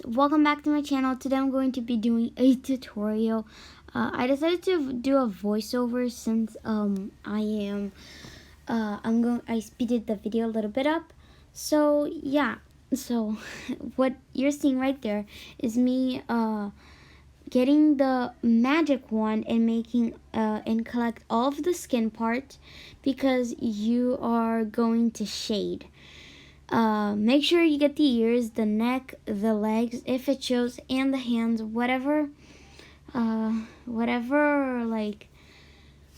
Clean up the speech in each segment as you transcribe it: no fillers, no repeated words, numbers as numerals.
welcome back to my channel. Today I'm going to be doing a tutorial. I decided to do a voiceover since I speeded the video a little bit up. So yeah, so what you're seeing right there is me getting the magic wand and making and collect all of the skin parts because you are going to shade. Make sure you get the ears, the neck, the legs, if it shows, and the hands, whatever like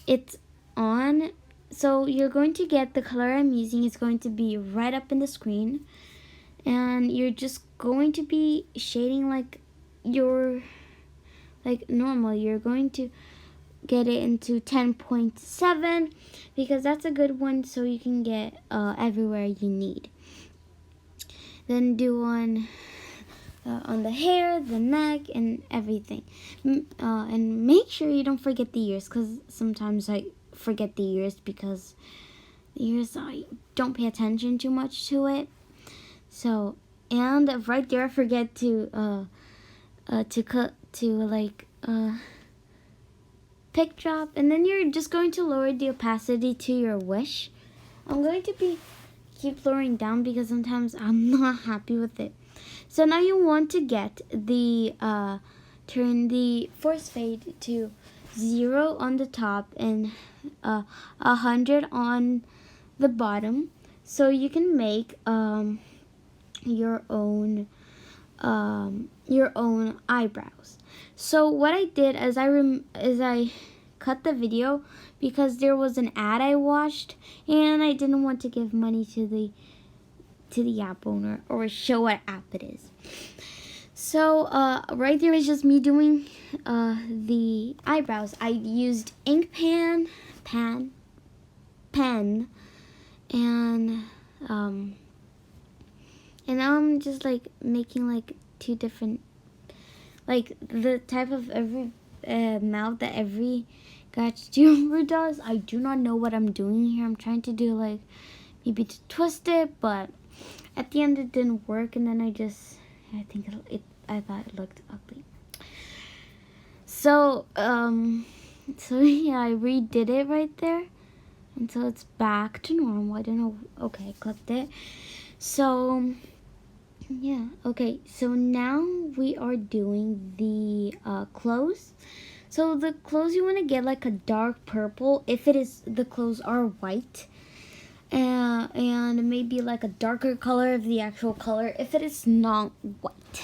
it's on. So you're going to get the color I'm using. It's going to be right up in the screen, and you're just going to be shading like normal. You're going to get it into 10.7 because that's a good one, so you can get everywhere you need. Then do on the hair, the neck, and everything. And make sure you don't forget the ears, because sometimes I forget the ears because the ears, I don't pay attention too much to it. So, and right there I forget to pick drop, and then you're just going to lower the opacity to your wish. I'm going to keep lowering down because sometimes I'm not happy with it. So now you want to get the turn the force fade to 0 on the top and 100 on the bottom, so you can make your own eyebrows. So what I did is I cut the video because there was an ad I watched and I didn't want to give money to the app owner or show what app it is. So right there is just me doing the eyebrows. I used ink pen, and now I'm just like making like two different, like the type of every mouth that every YouTuber does. I do not know what I'm doing here. I'm trying to do like maybe to twist it, but at the end it didn't work, and then I thought it looked ugly. So yeah, I redid it right there until it's back to normal. I don't know. Okay, I clicked it. So yeah, okay, so now we are doing the clothes. So the clothes, you want to get like a dark purple if the clothes are white, and maybe like a darker color of the actual color if it is not white.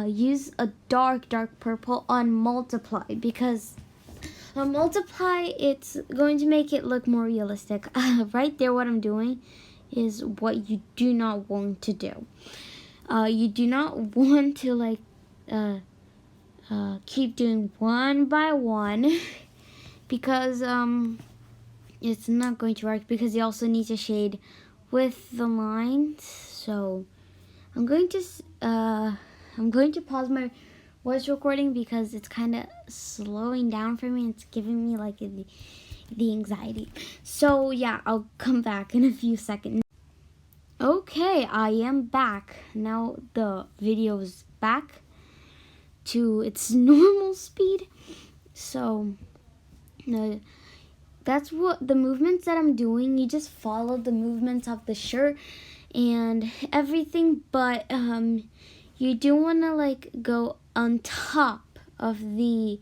Use a dark purple on multiply, because on multiply it's going to make it look more realistic. Right there, what I'm doing is what you do not want to do. You do not want to like keep doing one by one because it's not going to work, because you also need to shade with the lines. So I'm going to pause my voice recording because it's kind of slowing down for me. It's giving me like the anxiety. So yeah, I'll come back in a few seconds. Okay, I am back. Now the video is back to its normal speed. So that's what the movements that I'm doing. You just follow the movements of the shirt and everything, but you do want to like go on top of the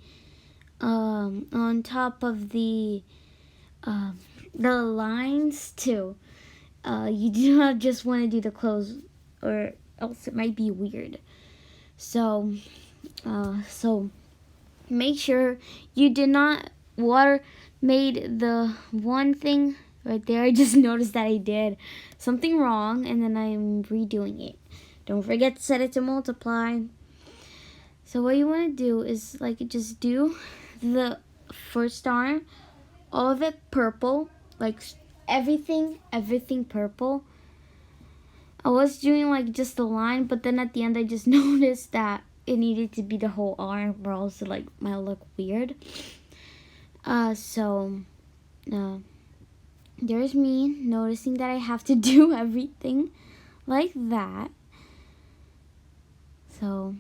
lines too. You do not just want to do the clothes, or else it might be weird. So make sure you did not made the one thing right there. I just noticed that I did something wrong, and then I'm redoing it. Don't forget to set it to multiply. So what you want to do is like just do the first arm, all of it purple, like everything purple. I was doing like just the line, but then at the end I just noticed that it needed to be the whole arm, or else it like might look weird. There's me noticing that I have to do everything like that. So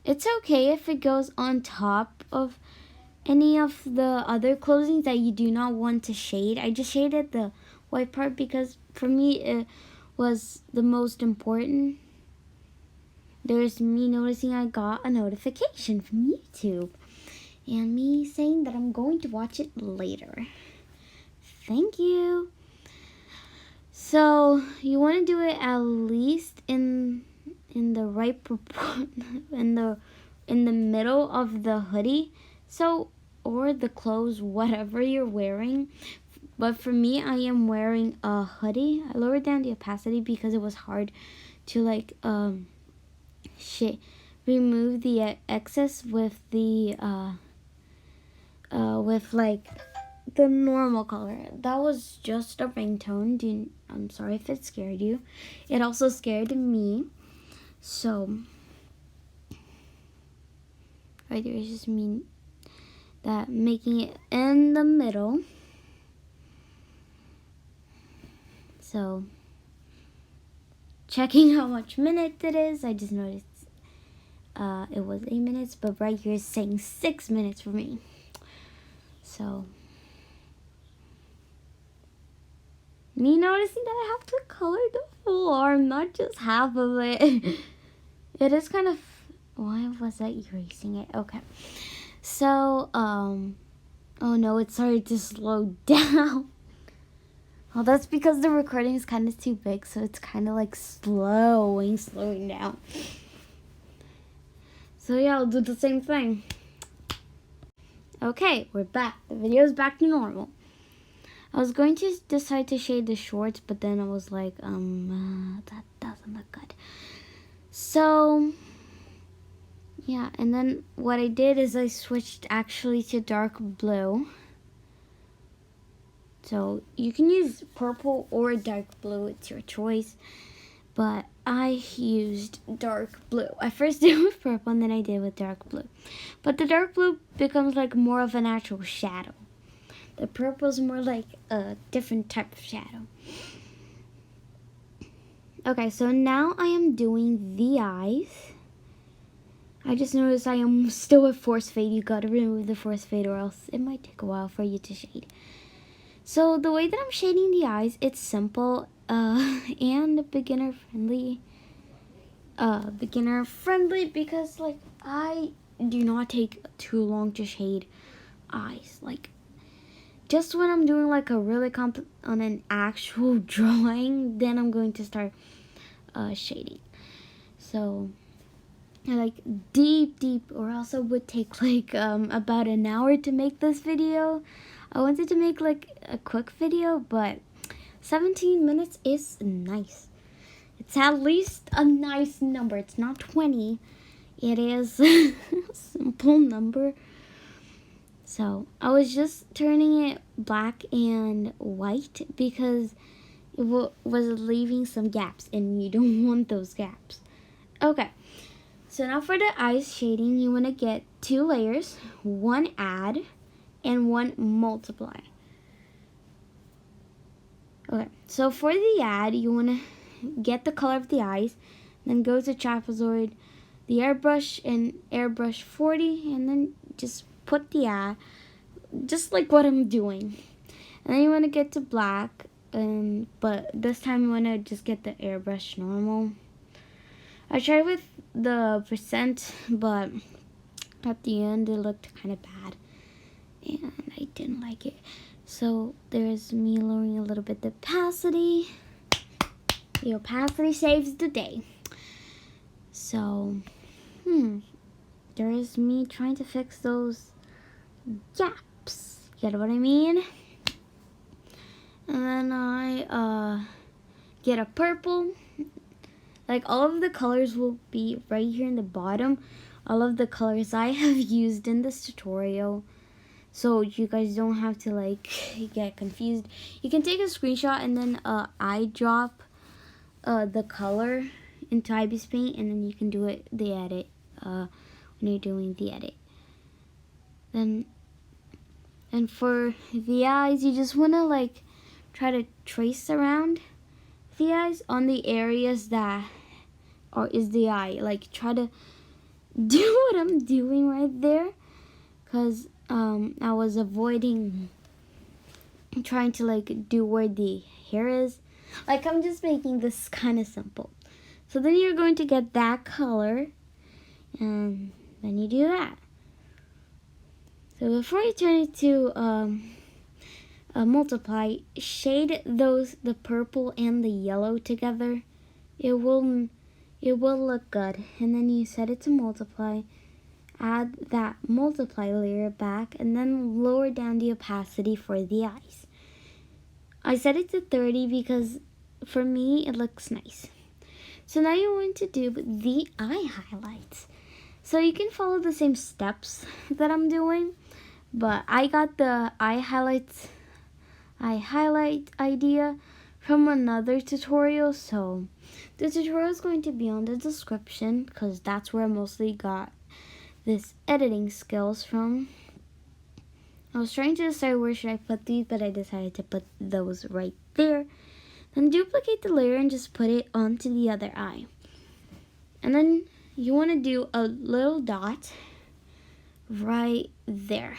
it's okay if it goes on top of any of the other clothing that you do not want to shade. I just shaded the white part because for me it was the most important. There's me noticing I got a notification from YouTube and me saying that I'm going to watch it later. Thank you. So you want to do it at least in the right in the middle of the hoodie, so, or the clothes, whatever you're wearing. But for me, I am wearing a hoodie. I lowered down the opacity because it was hard to like remove the excess with the with like the normal color. That was just a ringtone. I'm sorry if it scared you. It also scared me. So right there is just me that making it in the middle. So checking how much minutes it is. I just noticed it was 8 minutes, but right here is saying 6 minutes for me. So me noticing that I have to color the full arm, not just half of it. It is kind of, why was I erasing it? Okay. So, oh no, it started to slow down. Well, that's because the recording is kind of too big, so it's kind of like slowing down. So yeah, I'll do the same thing. Okay, we're back. The video is back to normal. I was going to decide to shade the shorts, but then I was like, that doesn't look good. So, yeah, and then what I did is I switched actually to dark blue. So you can use purple or dark blue, it's your choice. But I used dark blue. I first did with purple and then I did with dark blue. But the dark blue becomes like more of an actual shadow. The purple is more like a different type of shadow. Okay, so now I am doing the eyes. I just noticed I am still with force fade. You gotta remove the force fade or else it might take a while for you to shade. So the way that I'm shading the eyes, it's simple and beginner friendly. Beginner friendly because like I do not take too long to shade eyes. Like just when I'm doing like a really on an actual drawing, then I'm going to start shading. So I like deep, or else it would take like about an hour to make this video. I wanted to make like a quick video, but 17 minutes is nice. It's at least a nice number. It's not 20. It is a simple number. So I was just turning it black and white because it was leaving some gaps and you don't want those gaps. Okay, so now for the eyes shading, you want to get 2 layers, one add and one multiply. Okay, so for the add, you want to get the color of the eyes, then go to trapezoid, the airbrush, and airbrush 40, and then just put the add, just like what I'm doing. And then you want to get to black, but this time you want to just get the airbrush normal. I tried with the percent, but at the end it looked kind of bad and I didn't like it. So there's me lowering a little bit the opacity. The opacity saves the day. So, there is me trying to fix those gaps. Get what I mean? And then I get a purple. Like all of the colors will be right here in the bottom. All of the colors I have used in this tutorial. So you guys don't have to like get confused. You can take a screenshot and then eyedrop the color into IbisPaint, and then you can do it the edit when you're doing the edit. Then and for the eyes, you just want to like try to trace around the eyes on the areas that or is the eye. Like, try to do what I'm doing right there, because I was avoiding trying to like do where the hair is. Like, I'm just making this kind of simple. So then you're going to get that color, and then you do that. So before you turn it to multiply, shade the purple and the yellow together. It will look good. And then you set it to multiply. Add that multiply layer back, and then lower down the opacity for the eyes. I set it to 30 because for me it looks nice. So now you're going to do the eye highlights. So you can follow the same steps that I'm doing, but I got the eye highlight idea from another tutorial. So the tutorial is going to be on the description, because that's where I mostly got this editing skills from. I was trying to decide where should I put these, but I decided to put those right there. Then duplicate the layer and just put it onto the other eye. And then you want to do a little dot right there.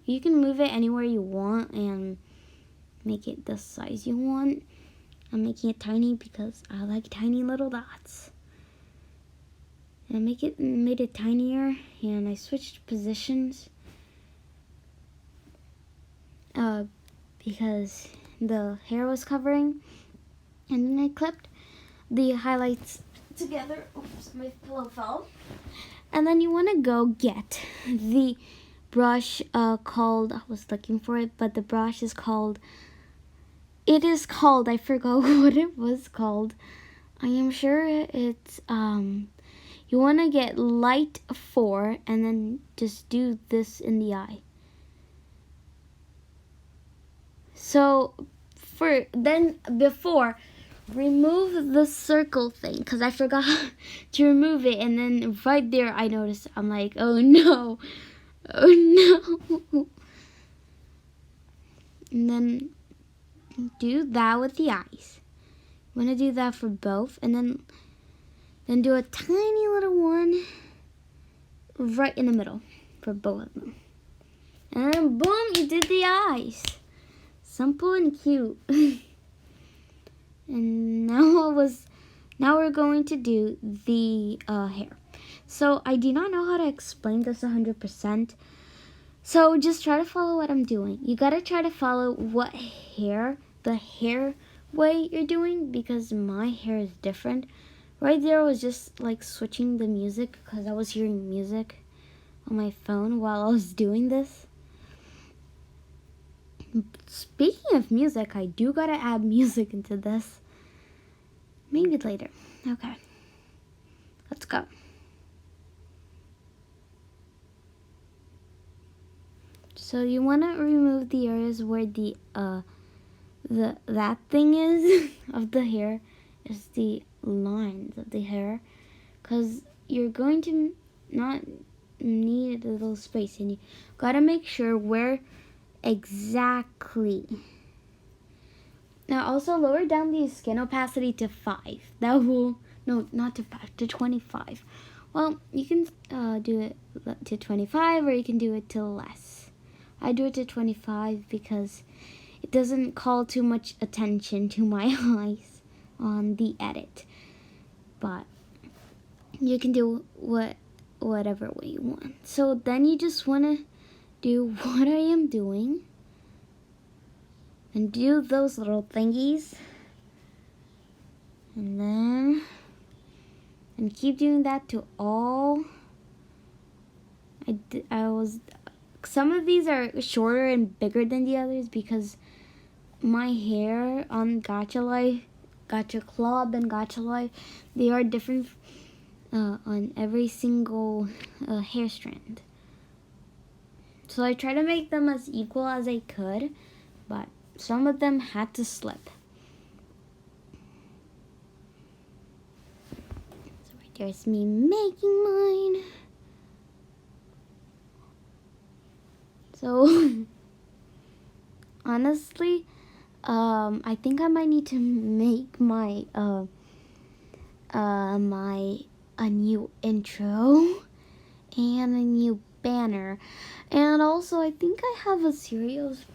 You can move it anywhere you want and make it the size you want. I'm making it tiny because I like tiny little dots. And I made it tinier, and I switched positions because the hair was covering. And then I clipped the highlights together. Oops, my pillow fell. And then you want to go get the brush called, I was looking for it, but the brush is called, I forgot what it was called. I am sure it's, you want to get light 4 and then just do this in the eye. So before, remove the circle thing, because I forgot to remove it, and then right there I noticed, I'm like, oh no. And then do that with the eyes. I'm going to do that for both, and then do a tiny little one right in the middle for both of them. And then boom, you did the eyes. Simple and cute. And now we're going to do the hair. So I do not know how to explain this 100%. So just try to follow what I'm doing. You gotta try to follow the hair way you're doing, because my hair is different. Right there I was just like switching the music because I was hearing music on my phone while I was doing this. Speaking of music, I do gotta add music into this. Maybe later. Okay. Let's go. So you want to remove the areas where that thing is of the hair, is the lines of the hair, because you're going to not need a little space, and you gotta make sure where exactly. Now also lower down the skin opacity to 5. That will, no, not to 5, to 25. Well, you can do it to 25, or you can do it to less. I do it to 25 because it doesn't call too much attention to my eyes on the edit. But you can do whatever way you want. So then you just want to do what I am doing and do those little thingies, and keep doing that to all. Some of these are shorter and bigger than the others because my hair on Gacha Life, Gacha Club, and Gacha Life, they are different on every single hair strand. So I try to make them as equal as I could, but some of them had to slip. So right there's me making mine. So honestly, I think I might need to make my a new intro and a new banner. And also, I think I have a serious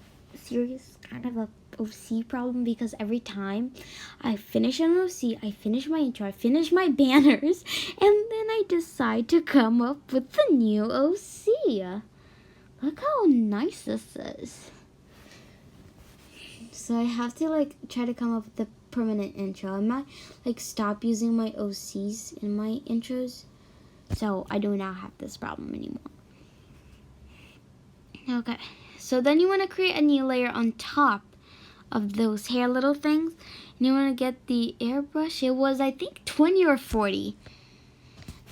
kind of a OC problem, because every time I finish an OC, I finish my intro, I finish my banners, and then I decide to come up with the new OC. Look how nice this is. So I have to like try to come up with the permanent intro. I might like stop using my OCs in my intros, so I do not have this problem anymore. Okay, so then you want to create a new layer on top of those hair little things. And you want to get the airbrush. It was, I think, 20 or 40.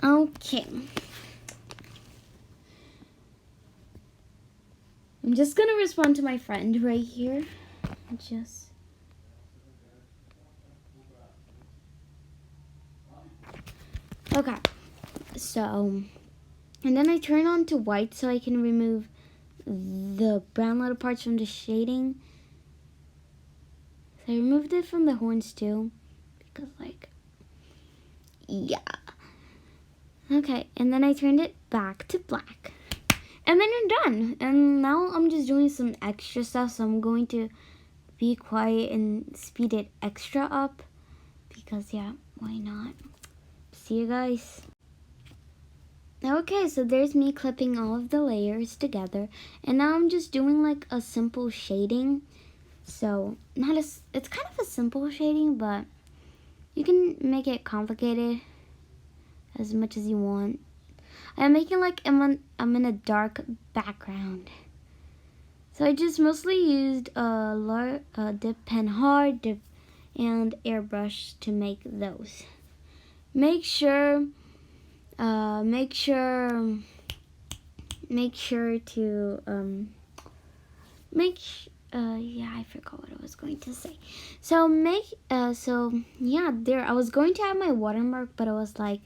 Okay. I'm just going to respond to my friend right here. Okay. So, and then I turn on to white so I can remove the brown little parts from the shading. So I removed it from the horns too, because like, yeah. Okay, and then I turned it back to black. And then you're done. And now I'm just doing some extra stuff, so I'm going to be quiet and speed it extra up, because yeah, why not? See you guys. Okay, so there's me clipping all of the layers together, and now I'm just doing like a simple shading. So it's kind of a simple shading, but you can make it complicated as much as you want. I'm making like I'm in a dark background. So I just mostly used dip pen hard, dip, and airbrush to make those. Make sure yeah, I forgot what I was going to say. So yeah, there I was going to add my watermark, but I was like,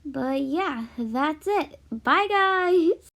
but yeah, that's it. Bye guys.